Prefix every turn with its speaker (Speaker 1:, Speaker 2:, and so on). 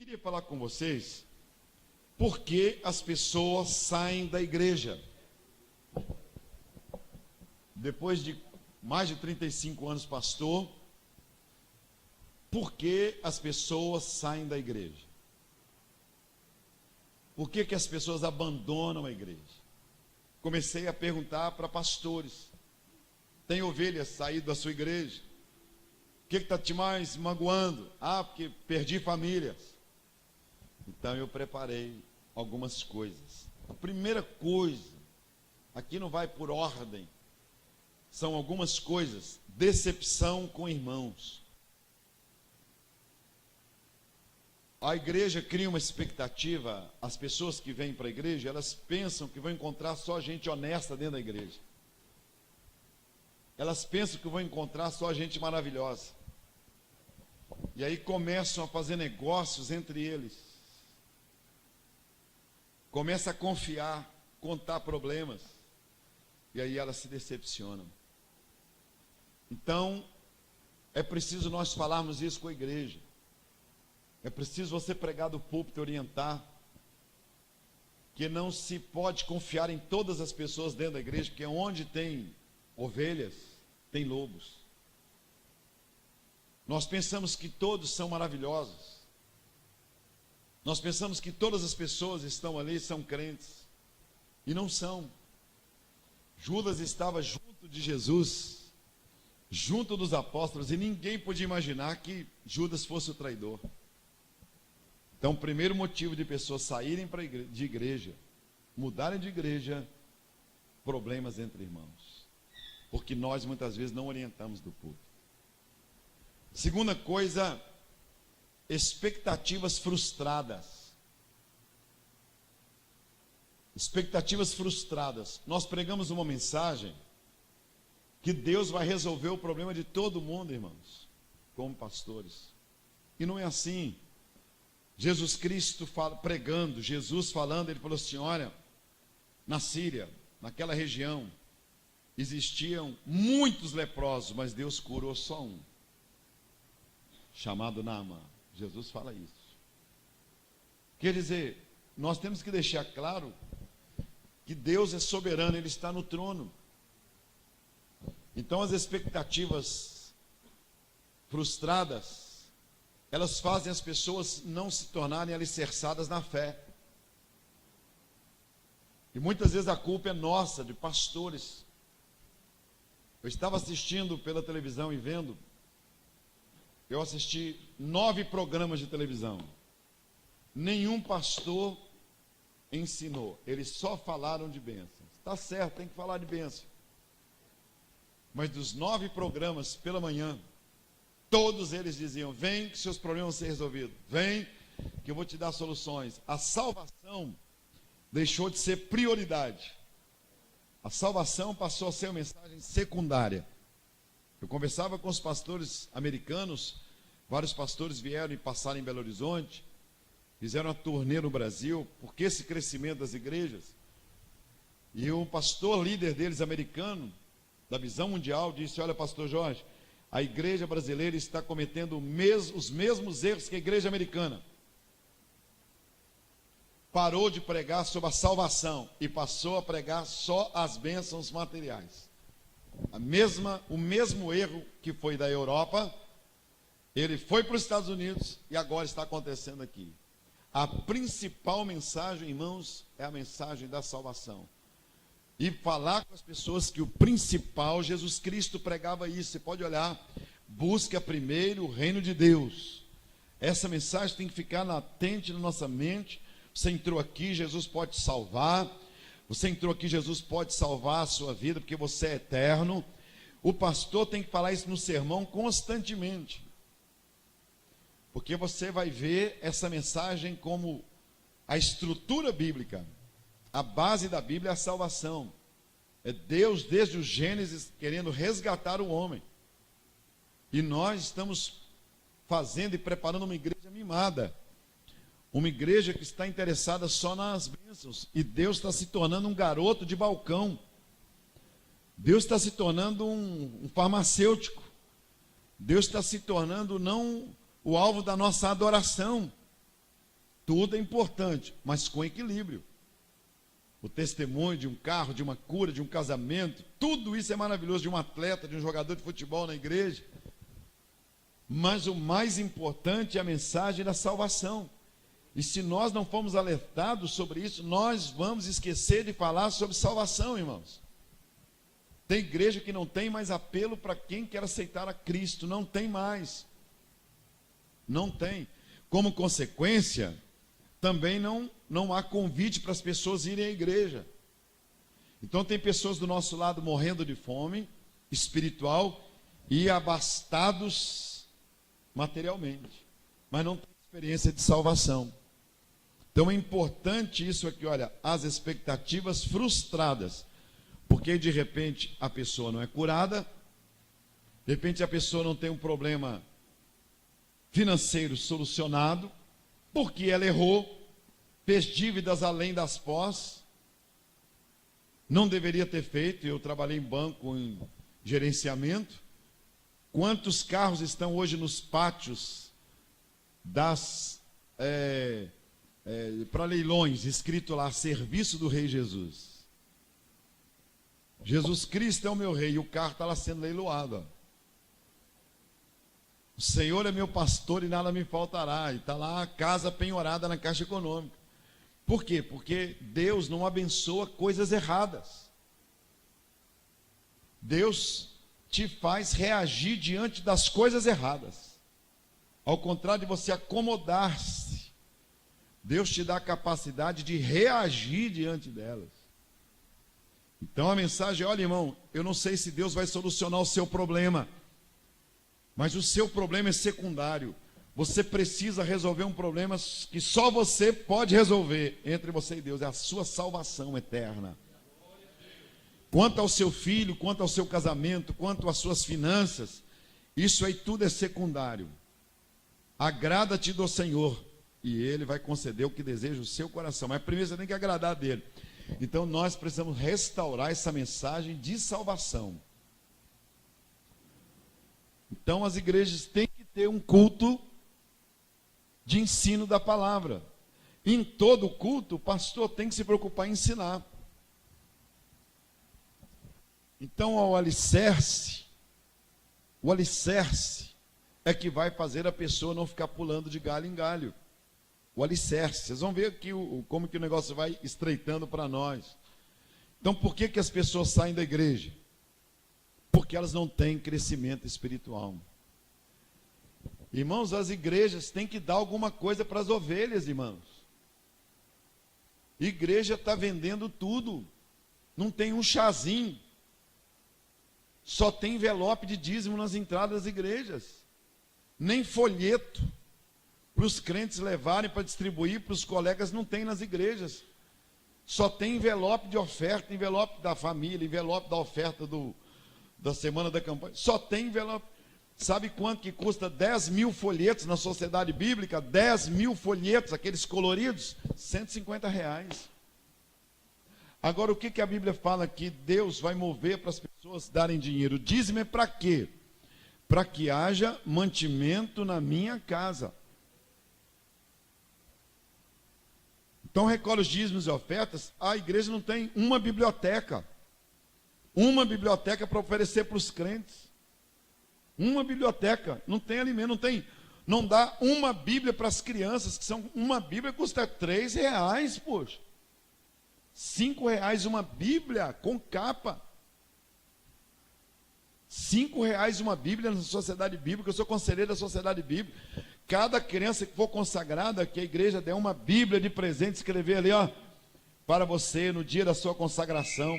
Speaker 1: queria falar com vocês por que as pessoas saem da igreja. Depois de mais de 35 anos pastor, por que as pessoas saem da igreja? Por que as pessoas abandonam a igreja? Comecei a perguntar para pastores: tem ovelhas saído da sua igreja? O que está te mais magoando? Ah, porque perdi famílias. Então eu preparei algumas coisas. A primeira coisa, aqui não vai por ordem, são algumas coisas. Decepção com irmãos. A igreja cria uma expectativa, as pessoas que vêm para a igreja, elas pensam que vão encontrar só gente honesta dentro da igreja. Elas pensam que vão encontrar só gente maravilhosa. E aí começam a fazer negócios entre eles. Começa a confiar, contar problemas. E aí elas se decepcionam. Então, é preciso nós falarmos isso com a igreja. É preciso você pregar do púlpito, orientar que não se pode confiar em todas as pessoas dentro da igreja, porque onde tem ovelhas, tem lobos. Nós pensamos que todos são maravilhosos. Nós pensamos que todas as pessoas que estão ali são crentes. E não são. Judas estava junto de Jesus, junto dos apóstolos, e ninguém podia imaginar que Judas fosse o traidor. Então, o primeiro motivo de pessoas saírem de igreja, mudarem de igreja, problemas entre irmãos. Porque nós muitas vezes não orientamos do púlpito. Segunda coisa, expectativas frustradas. Expectativas frustradas. Nós pregamos uma mensagem que Deus vai resolver o problema de todo mundo, irmãos, como pastores. E não é assim. Jesus Cristo pregando, Jesus falando, ele falou assim: olha, na Síria, naquela região, existiam muitos leprosos, mas Deus curou só um, chamado Naamã. Jesus fala isso. Quer dizer, nós temos que deixar claro que Deus é soberano, Ele está no trono. Então as expectativas frustradas, elas fazem as pessoas não se tornarem alicerçadas na fé. E muitas vezes a culpa é nossa, de pastores. Eu estava assistindo pela televisão e vendo, eu assisti 9 programas de televisão. Nenhum pastor ensinou, eles só falaram de bênçãos. Está certo, tem que falar de bênção. Mas dos 9 programas pela manhã, todos eles diziam: vem que seus problemas vão ser resolvidos, vem que eu vou te dar soluções. A salvação deixou de ser prioridade. A salvação passou a ser uma mensagem secundária. Eu conversava com os pastores americanos, vários pastores vieram e passaram em Belo Horizonte, fizeram uma turnê no Brasil, porque esse crescimento das igrejas. E o pastor líder deles, americano, da Visão Mundial, disse: olha, pastor Jorge, a igreja brasileira está cometendo os mesmos erros que a igreja americana. Parou de pregar sobre a salvação e passou a pregar só as bênçãos materiais. O mesmo erro que foi da Europa, ele foi para os Estados Unidos e agora está acontecendo aqui. A principal mensagem, irmãos, é a mensagem da salvação. E falar com as pessoas que o principal, Jesus Cristo pregava isso. Você pode olhar: busca primeiro o reino de Deus. Essa mensagem tem que ficar latente na nossa mente. Você entrou aqui, Jesus pode te salvar. Você entrou aqui, Jesus pode salvar a sua vida, porque você é eterno. O pastor tem que falar isso no sermão constantemente, porque você vai ver essa mensagem como a estrutura bíblica. A base da Bíblia é a salvação. É Deus, desde o Gênesis, querendo resgatar o homem. E nós estamos fazendo e preparando uma igreja mimada. Uma igreja que está interessada só nas bênçãos. E Deus está se tornando um garoto de balcão. Deus está se tornando um farmacêutico. Deus está se tornando não o alvo da nossa adoração. Tudo é importante, mas com equilíbrio. O testemunho de um carro, de uma cura, de um casamento, tudo isso é maravilhoso, de um atleta, de um jogador de futebol na igreja. Mas o mais importante é a mensagem da salvação. E se nós não formos alertados sobre isso, nós vamos esquecer de falar sobre salvação, irmãos. Tem igreja que não tem mais apelo para quem quer aceitar a Cristo, não tem mais. Não tem. Como consequência, também não há convite para as pessoas irem à igreja. Então tem pessoas do nosso lado morrendo de fome espiritual e abastados materialmente, mas não tem experiência de salvação. Então é importante isso aqui, olha, as expectativas frustradas, porque de repente a pessoa não é curada, de repente a pessoa não tem um problema financeiro solucionado, porque ela errou, fez dívidas além das pós, não deveria ter feito. Eu trabalhei em banco, em gerenciamento. Quantos carros estão hoje nos pátios para leilões, escrito lá, serviço do Rei Jesus. Jesus Cristo é o meu rei, e o carro está lá sendo leiloado. Ó. O Senhor é meu pastor e nada me faltará. E está lá a casa penhorada na Caixa Econômica. Por quê? Porque Deus não abençoa coisas erradas. Deus te faz reagir diante das coisas erradas. Ao contrário de você acomodar-se, Deus te dá a capacidade de reagir diante delas. Então a mensagem é: olha, irmão, eu não sei se Deus vai solucionar o seu problema, mas o seu problema é secundário. Você precisa resolver um problema que só você pode resolver entre você e Deus, é a sua salvação eterna. Quanto ao seu filho, quanto ao seu casamento, quanto às suas finanças, isso aí tudo é secundário. Agrada-te do Senhor e Ele vai conceder o que deseja o seu coração. Mas primeiro você tem que agradar dele. Então nós precisamos restaurar essa mensagem de salvação. Então as igrejas têm que ter um culto de ensino da palavra. Em todo culto, o pastor tem que se preocupar em ensinar. Então o alicerce é que vai fazer a pessoa não ficar pulando de galho em galho. O alicerce. Vocês vão ver aqui como que o negócio vai estreitando para nós. Então por que as pessoas saem da igreja? Porque elas não têm crescimento espiritual. Irmãos, as igrejas têm que dar alguma coisa para as ovelhas, irmãos. Igreja está vendendo tudo. Não tem um chazinho. Só tem envelope de dízimo nas entradas das igrejas. Nem folheto para os crentes levarem para distribuir para os colegas não tem nas igrejas. Só tem envelope de oferta, envelope da família, envelope da oferta da semana da campanha. Só tem envelope. Sabe quanto que custa 10 mil folhetos na Sociedade Bíblica? 10 mil folhetos, aqueles coloridos, R$150. Agora, o que a Bíblia fala que Deus vai mover para as pessoas darem dinheiro? O dízimo é para quê? Para que haja mantimento na minha casa. Então recolhe os dízimos e ofertas. A igreja não tem uma biblioteca para oferecer para os crentes. Uma biblioteca, não tem alimento, não dá uma Bíblia para as crianças, uma Bíblia custa R$3, poxa. R$5 uma Bíblia com capa. R$5 uma Bíblia na Sociedade Bíblica. Eu sou conselheiro da Sociedade Bíblica. Cada criança que for consagrada, que a igreja der uma Bíblia de presente, escrever ali, ó, para você no dia da sua consagração.